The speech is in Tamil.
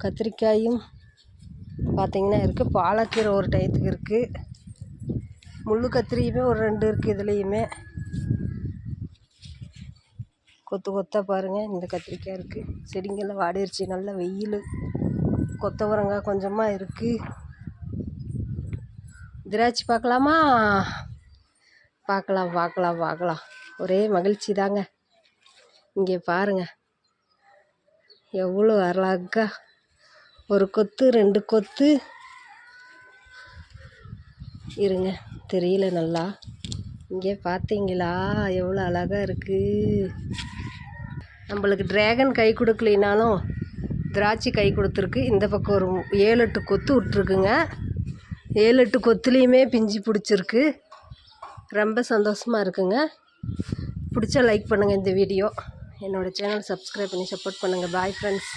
கத்திரிக்காயும் பார்த்திங்கன்னா இருக்குது. பாலக்கீரை ஒரு டயத்துக்கு இருக்குது. முள்ளு கத்திரியுமே ஒரு 2 இருக்குது. இதுலேயுமே கொத்து கொத்தாக பாருங்கள். இந்த கத்திரிக்காய் இருக்குது. செடிங்கெல்லாம் வாடிருச்சு. நல்ல வெயில். கொத்தவரங்காய் கொஞ்சமாக இருக்குது. திராட்சை பார்க்கலாமா? பார்க்கலாம். ஒரே மகிழ்ச்சி தாங்க. இங்கே பாருங்கள், எவ்வளோ அழகாக ஒரு கொத்து 2 கொத்து இருங்க, தெரியல நல்லா. இங்கே பார்த்தீங்களா எவ்வளோ அழகாக இருக்குது. நம்மளுக்கு ட்ராகன் கை கொடுக்கலினாலும் திராட்சை கை கொடுத்துருக்கு. இந்த பக்கம் ஒரு 7-8 கொத்து விட்ருக்குங்க. 7-8 கொத்துலேயுமே பிஞ்சு பிடிச்சிருக்கு. ரொம்ப சந்தோஷமாக இருக்குங்க. பிடிச்சா லைக் பண்ணுங்கள் இந்த வீடியோ. என்னோடய சேனல் சப்ஸ்கிரைப் பண்ணி சப்போர்ட் பண்ணுங்கள். Bye friends.